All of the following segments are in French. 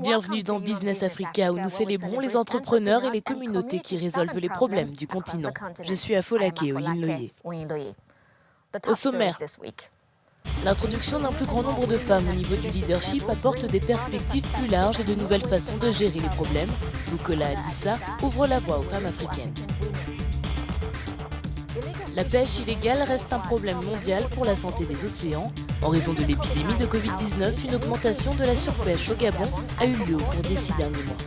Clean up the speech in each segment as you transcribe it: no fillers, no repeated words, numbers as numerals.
Bienvenue dans Business Africa où nous célébrons les entrepreneurs et les communautés qui résolvent les problèmes du continent. Je suis Afolake Oyinloye. Au sommaire, l'introduction d'un plus grand nombre de femmes au niveau du leadership apporte des perspectives plus larges et de nouvelles façons de gérer les problèmes. Bukola Adissa ouvre la voie aux femmes africaines. La pêche illégale reste un problème mondial pour la santé des océans. En raison de l'épidémie de Covid-19, une augmentation de la surpêche au Gabon a eu lieu au cours des 6 derniers mois.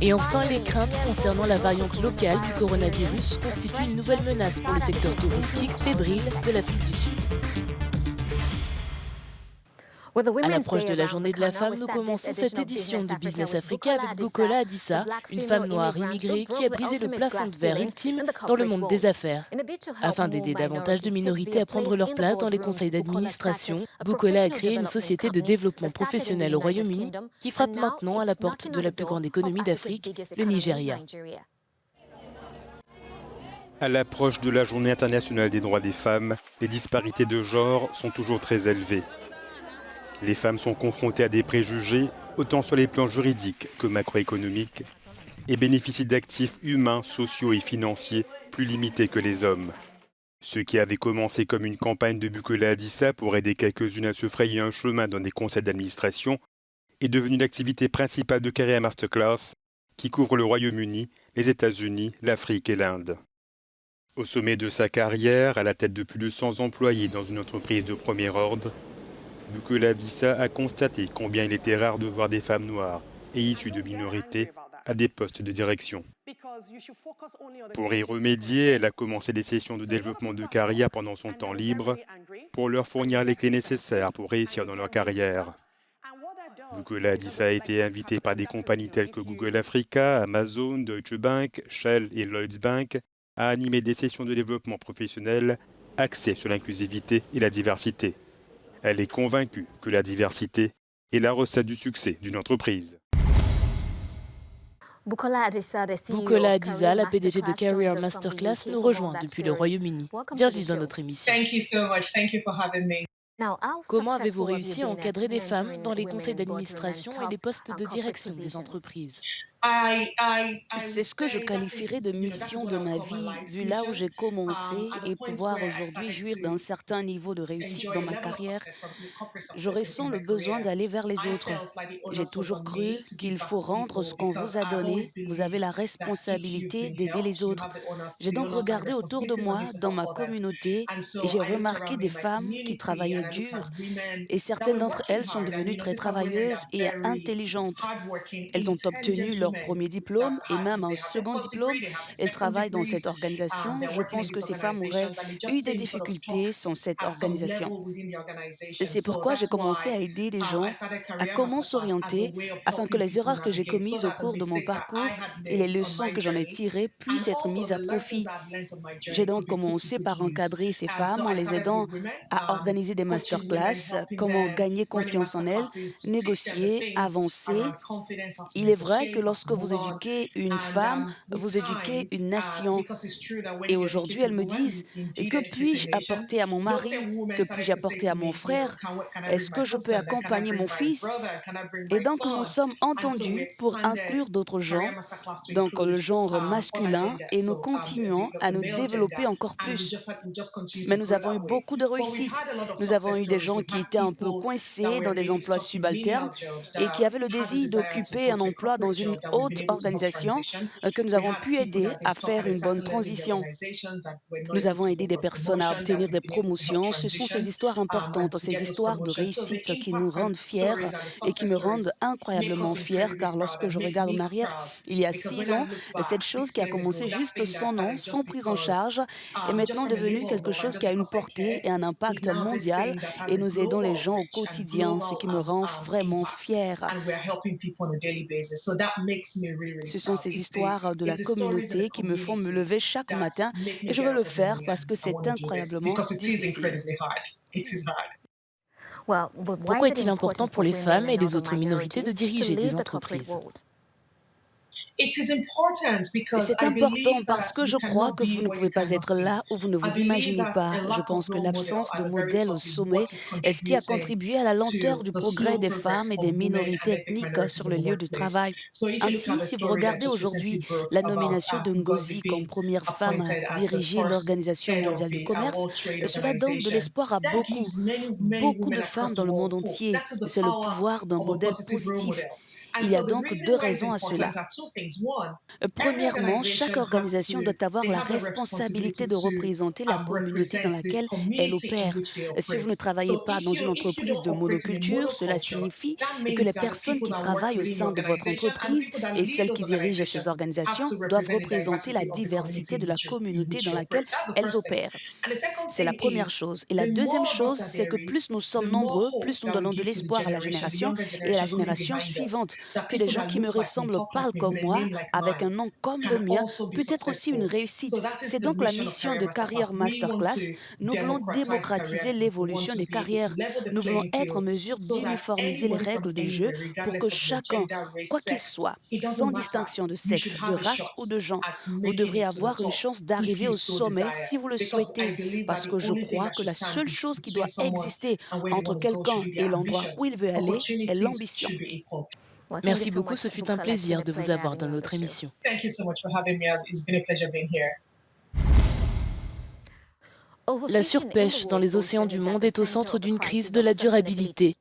Et enfin, les craintes concernant la variante locale du coronavirus constituent une nouvelle menace pour le secteur touristique fébrile de l'Afrique du Sud. À l'approche de la Journée de la femme, nous commençons cette édition de Business Africa avec Bukola Adissa, une femme noire immigrée qui a brisé le plafond de verre ultime dans le monde des affaires. Afin d'aider davantage de minorités à prendre leur place dans les conseils d'administration, Bukola a créé une société de développement professionnel au Royaume-Uni qui frappe maintenant à la porte de la plus grande économie d'Afrique, le Nigeria. À l'approche de la Journée internationale des droits des femmes, les disparités de genre sont toujours très élevées. Les femmes sont confrontées à des préjugés, autant sur les plans juridiques que macroéconomiques, et bénéficient d'actifs humains, sociaux et financiers plus limités que les hommes. Ce qui avait commencé comme une campagne de Bukola Adissa pour aider quelques-unes à se frayer un chemin dans des conseils d'administration est devenu l'activité principale de Career Masterclass qui couvre le Royaume-Uni, les États-Unis, l'Afrique et l'Inde. Au sommet de sa carrière, à la tête de plus de 100 employés dans une entreprise de premier ordre, Bukola Adissa a constaté combien il était rare de voir des femmes noires et issues de minorités à des postes de direction. Pour y remédier, elle a commencé des sessions de développement de carrière pendant son temps libre pour leur fournir les clés nécessaires pour réussir dans leur carrière. Bukola Adissa a été invitée par des compagnies telles que Google Africa, Amazon, Deutsche Bank, Shell et Lloyds Bank à animer des sessions de développement professionnel axées sur l'inclusivité et la diversité. Elle est convaincue que la diversité est la recette du succès d'une entreprise. Bukola Adissa, la PDG de Career Masterclass, nous rejoint depuis le Royaume-Uni. Bienvenue dans notre émission. Comment avez-vous réussi à encadrer des femmes dans les conseils d'administration et les postes de direction des entreprises? C'est ce que je qualifierais de mission de ma vie, vu là où j'ai commencé et pouvoir aujourd'hui jouir d'un certain niveau de réussite dans ma carrière. Je ressens le besoin d'aller vers les autres. J'ai toujours cru qu'il faut rendre ce qu'on vous a donné. Vous avez la responsabilité d'aider les autres. J'ai donc regardé autour de moi, dans ma communauté, et j'ai remarqué des femmes qui travaillaient dur. Et certaines d'entre elles sont devenues très travailleuses et intelligentes. Elles ont obtenu leur premier diplôme et même un second diplôme. Elles travaillent dans cette organisation. Je pense que ces femmes auraient eu des difficultés sans cette organisation. Et c'est pourquoi j'ai commencé à aider les gens à comment s'orienter afin que les erreurs que j'ai commises au cours de mon parcours et les leçons que j'en ai tirées puissent être mises à profit. J'ai donc commencé par encadrer ces femmes en les aidant à organiser des masterclass, comment gagner confiance en elles, négocier, avancer. Il est vrai que lorsque vous éduquez une femme, vous éduquez une nation. Et aujourd'hui, elles me disent, que puis-je apporter à mon mari? Que puis-je apporter à mon frère? Est-ce que je peux accompagner mon fils? Et donc, nous sommes entendus pour inclure d'autres gens, donc le genre masculin, et nous continuons à nous développer encore plus. Mais nous avons eu beaucoup de réussite. Nous avons eu des gens qui étaient un peu coincés dans des emplois subalternes et qui avaient le désir d'occuper un emploi dans une haute organisation que nous avons pu aider à faire une bonne transition. Nous avons aidé des personnes à obtenir des promotions. Ce sont ces histoires importantes, ces histoires de réussite qui nous rendent fiers et qui me rendent incroyablement fiers car lorsque je regarde en arrière, il y a 6 ans, cette chose qui a commencé juste sans nom, sans prise en charge, est maintenant devenue quelque chose qui a une portée et un impact mondial et nous aidons les gens au quotidien, ce qui me rend vraiment fière. Ce sont ces histoires de la communauté qui me font me lever chaque matin et je veux le faire parce que c'est incroyablement difficile. Pourquoi est-il important pour les femmes et les autres minorités de diriger des entreprises? C'est important parce que je crois que vous ne pouvez pas être là où vous ne vous imaginez pas. Je pense que l'absence de modèle au sommet est ce qui a contribué à la lenteur du progrès des femmes et des minorités ethniques sur le lieu du travail. Ainsi, si vous regardez aujourd'hui la nomination de Ngozi comme première femme à diriger l'Organisation mondiale du commerce, cela donne de l'espoir à beaucoup de femmes dans le monde entier. C'est le pouvoir d'un modèle positif. Il y a donc deux raisons à cela. Premièrement, chaque organisation doit avoir la responsabilité de représenter la communauté dans laquelle elle opère. Si vous ne travaillez pas dans une entreprise de monoculture, cela signifie que les personnes qui travaillent au sein de votre entreprise et celles qui dirigent ces organisations doivent représenter la diversité de la communauté dans laquelle elles opèrent. C'est la première chose. Et la deuxième chose, c'est que plus nous sommes nombreux, plus nous donnons de l'espoir à la génération et à la génération suivante. Que les gens qui me ressemblent parlent comme moi, avec un nom comme le mien, peut être aussi une réussite. C'est donc la mission de Career Masterclass. Nous voulons démocratiser l'évolution des carrières. Nous voulons être en mesure d'uniformiser les règles du jeu pour que chacun, quoi qu'il soit, sans distinction de sexe, de race ou de genre, vous devrez avoir une chance d'arriver au sommet si vous le souhaitez. Parce que je crois que la seule chose qui doit exister entre quelqu'un et l'endroit où il veut aller est l'ambition. Merci beaucoup, ce fut un plaisir de vous avoir dans notre émission. La surpêche dans les océans du monde est au centre d'une crise de la durabilité,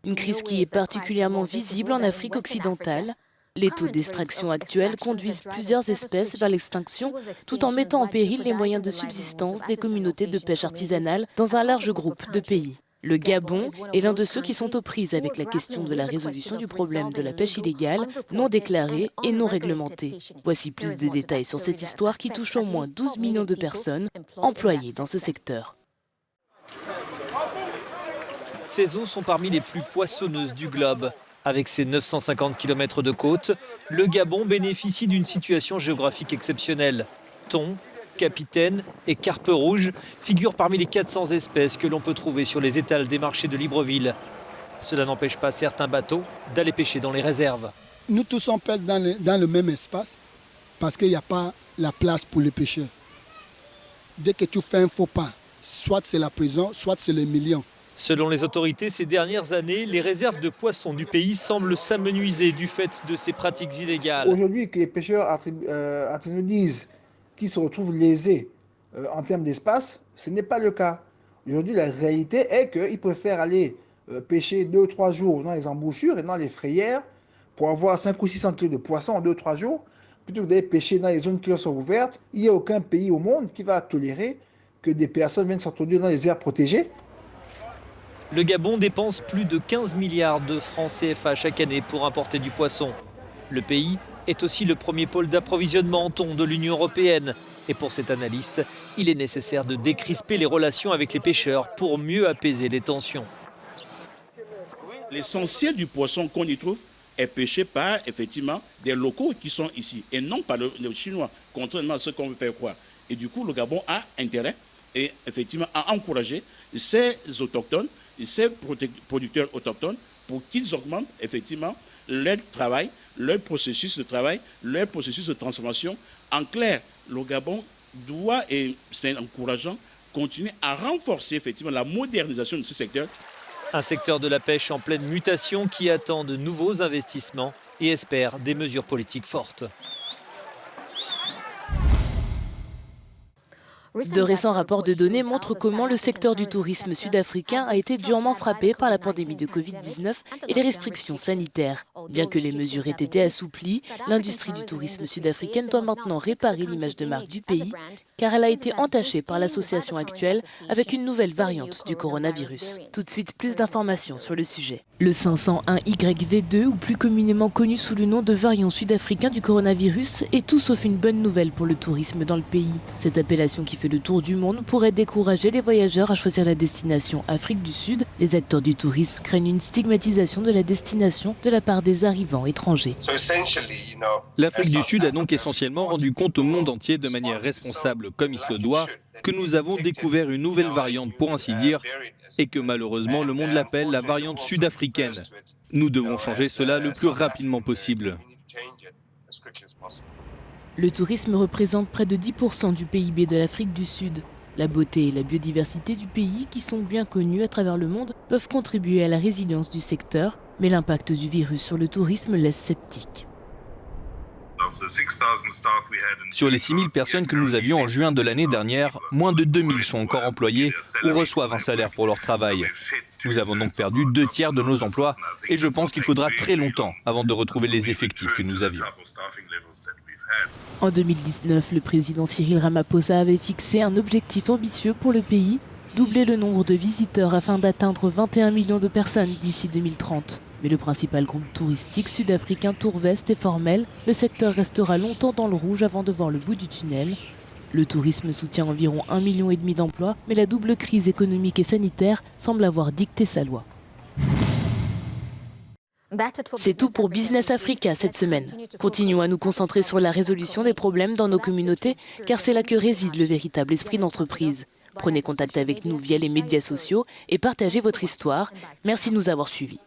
une crise qui est particulièrement visible en Afrique occidentale. Les taux d'extraction actuels conduisent plusieurs espèces vers l'extinction, tout en mettant en péril les moyens de subsistance des communautés de pêche artisanale dans un large groupe de pays. Le Gabon est l'un de ceux qui sont aux prises avec la question de la résolution du problème de la pêche illégale, non déclarée et non réglementée. Voici plus de détails sur cette histoire qui touche au moins 12 millions de personnes employées dans ce secteur. Ces eaux sont parmi les plus poissonneuses du globe. Avec ses 950 km de côte, le Gabon bénéficie d'une situation géographique exceptionnelle. Thon, capitaine et carpe rouge figurent parmi les 400 espèces que l'on peut trouver sur les étals des marchés de Libreville. Cela n'empêche pas certains bateaux d'aller pêcher dans les réserves. Nous tous on pêche dans le même espace parce qu'il n'y a pas la place pour les pêcheurs. Dès que tu fais un faux pas, soit c'est la prison, soit c'est les millions. Selon les autorités, ces dernières années, les réserves de poissons du pays semblent s'amenuiser du fait de ces pratiques illégales. Aujourd'hui, que les pêcheurs artisanaux disent qu'ils se retrouvent lésés en termes d'espace, ce n'est pas le cas. Aujourd'hui, la réalité est qu'ils préfèrent aller pêcher 2 ou 3 jours dans les embouchures et dans les frayères pour avoir 5 ou 600 kg de poissons en 2 ou 3 jours, plutôt que d'aller pêcher dans les zones qui leur sont ouvertes. Il n'y a aucun pays au monde qui va tolérer que des personnes viennent s'introduire dans les aires protégées. Le Gabon dépense plus de 15 milliards de francs CFA chaque année pour importer du poisson. Le pays est aussi le premier pôle d'approvisionnement en thon de l'Union européenne. Et pour cet analyste, il est nécessaire de décrisper les relations avec les pêcheurs pour mieux apaiser les tensions. L'essentiel du poisson qu'on y trouve est pêché par effectivement des locaux qui sont ici et non par les Chinois, contrairement à ce qu'on veut faire croire. Et du coup, le Gabon a intérêt et effectivement à encourager ces autochtones, ces producteurs autochtones pour qu'ils augmentent effectivement leur travail, leur processus de travail, leur processus de transformation. En clair, le Gabon doit, et c'est encourageant, continuer à renforcer effectivement la modernisation de ce secteur. Un secteur de la pêche en pleine mutation qui attend de nouveaux investissements et espère des mesures politiques fortes. De récents rapports de données montrent comment le secteur du tourisme sud-africain a été durement frappé par la pandémie de Covid-19 et les restrictions sanitaires. Bien que les mesures aient été assouplies, l'industrie du tourisme sud-africaine doit maintenant réparer l'image de marque du pays, car elle a été entachée par l'association actuelle avec une nouvelle variante du coronavirus. Tout de suite, plus d'informations sur le sujet. Le 501YV2, ou plus communément connu sous le nom de variant sud-africain du coronavirus, est tout sauf une bonne nouvelle pour le tourisme dans le pays. Cette appellation qui fait le tour du monde pourrait décourager les voyageurs à choisir la destination Afrique du Sud. Les acteurs du tourisme craignent une stigmatisation de la destination de la part des arrivants étrangers. L'Afrique du Sud a donc essentiellement rendu compte au monde entier de manière responsable, comme il se doit, que nous avons découvert une nouvelle variante, pour ainsi dire, et que malheureusement le monde l'appelle la variante sud-africaine. Nous devons changer cela le plus rapidement possible. Le tourisme représente près de 10% du PIB de l'Afrique du Sud. La beauté et la biodiversité du pays, qui sont bien connues à travers le monde, peuvent contribuer à la résilience du secteur, mais l'impact du virus sur le tourisme laisse sceptique. Sur les 6000 personnes que nous avions en juin de l'année dernière, moins de 2000 sont encore employés ou reçoivent un salaire pour leur travail. Nous avons donc perdu 2/3 de nos emplois et je pense qu'il faudra très longtemps avant de retrouver les effectifs que nous avions. En 2019, le président Cyril Ramaphosa avait fixé un objectif ambitieux pour le pays, doubler le nombre de visiteurs afin d'atteindre 21 millions de personnes d'ici 2030. Mais le principal groupe touristique sud-africain Tourvest est formel. Le secteur restera longtemps dans le rouge avant de voir le bout du tunnel. Le tourisme soutient environ 1,5 million d'emplois, mais la double crise économique et sanitaire semble avoir dicté sa loi. C'est tout pour Business Africa cette semaine. Continuons à nous concentrer sur la résolution des problèmes dans nos communautés, car c'est là que réside le véritable esprit d'entreprise. Prenez contact avec nous via les médias sociaux et partagez votre histoire. Merci de nous avoir suivis.